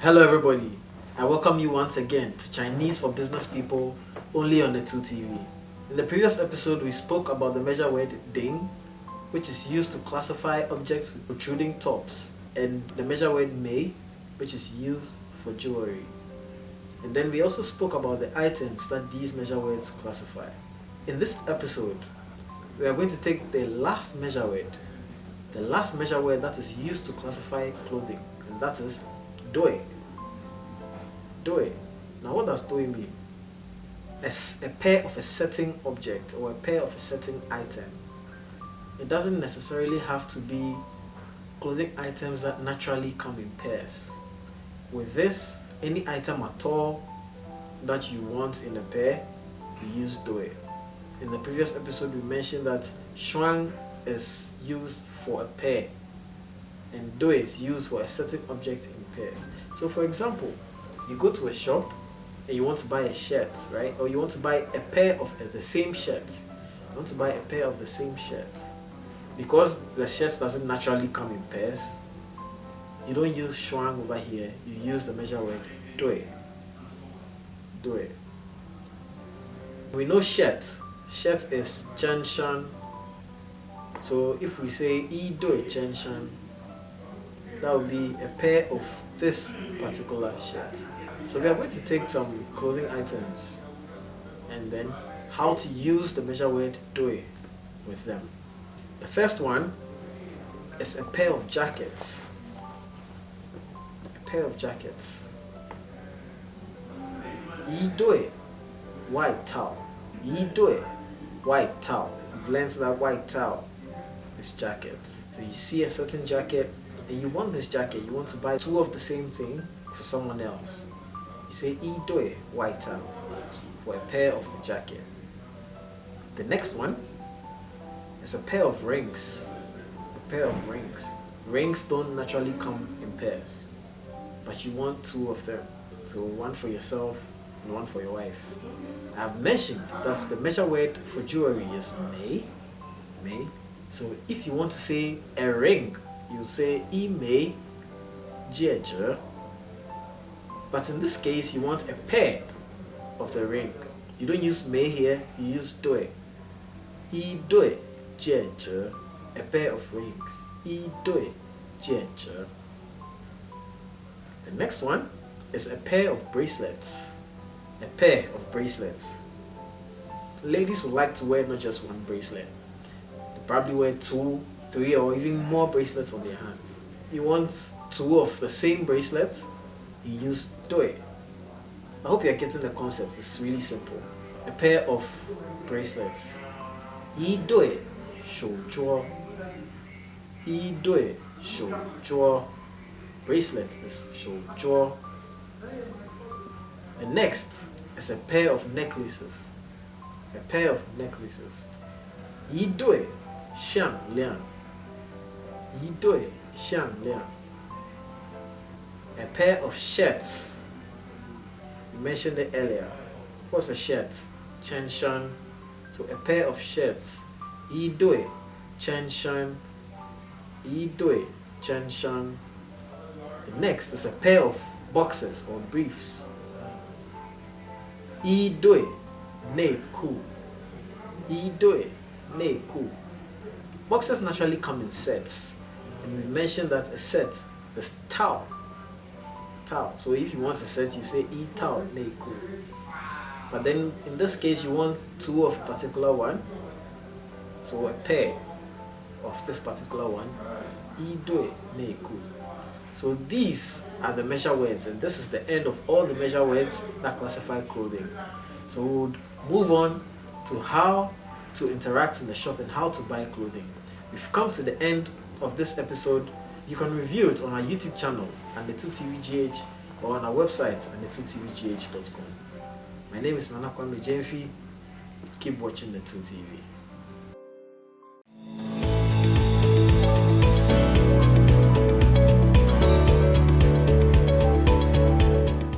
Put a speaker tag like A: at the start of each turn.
A: Hello everybody, I welcome you once again to Chinese for Business People, only on the 2TV. In the previous episode we spoke about the measure word ding, which is used to classify objects with protruding tops, and the measure word méi, which is used for jewelry. And then we also spoke about the items that these measure words classify. In this episode, we are going to take the last measure word that is used to classify clothing, and that is Duì. Duì. Now what does Duì mean? A pair of a certain object or a pair of a certain item. It doesn't necessarily have to be clothing items that naturally come in pairs. With this, any item at all that you want in a pair, you use Duì. In the previous episode we mentioned that Shuāng is used for a pair and Duì is used for a certain object in pairs. So for example, you go to a shop and you want to buy a shirt, right? Or you want to buy a pair of the same shirt. You want to buy a pair of the same shirt. Because the shirt doesn't naturally come in pairs, you don't use Shuāng over here, you use the measure word Duì. Duì. We know shirt. Shirt is Chènshān. So if we say一对 Chènshān, that would be a pair of this particular shirt. So we are going to take some clothing items and then how to use the measure word Duì with them. The first one is a pair of jackets. A pair of jackets. 一对 wàitào. 一对 wàitào. Blends that wàitào. This jacket. So you see a certain jacket and you want this jacket, you want to buy two of the same thing for someone else. You say 一对 wàitào for a pair of the jacket. The next one is a pair of rings. A pair of rings. Rings don't naturally come in pairs, but you want two of them. So one for yourself and one for your wife. I've mentioned that the measure word for jewelry is méi. So if you want to say a ring, you say 一枚 jièzhỉ. But in this case, you want a pair of the ring. You don't use méi here, you use Duì. 一对 jièzhỉ, a pair of rings. 一对 jièzhỉ. The next one is a pair of bracelets. A pair of bracelets. Ladies would like to wear not just one bracelet. They probably wear 2, 3 or even more bracelets on their hands. You want 2 of the same bracelets, you use Duì. I hope you are getting the concept. It's really simple. A pair of bracelets. 一对 shouzhuo. 一对 shouzhuo. Bracelet is shouzhuo. The next is a pair of necklaces. A pair of necklaces. 一对 项链. 一对项链. A pair of shirts. We mentioned it earlier. What's a shirt? Chènshān. So a pair of shirts. 一对 Chènshān. 一对 Chènshān. The next is a pair of boxes or briefs. 一对内裤. 一对内裤. Boxes naturally come in sets, and we mentioned that a set is tao. So if you want a set, you say 一套内裤. But then in this case, you want 2 of a particular one, so a pair of this particular one. 一对内裤. So these are the measure words, and this is the end of all the measure words that classify clothing. So we'll move on to how to interact in the shop and how to buy clothing. We've come to the end of this episode. You can review it on our YouTube channel and the 2TVGH, or on our website and the 2TVGH.com. My name is Nana Kwame Jemfi. Keep watching the 2TV.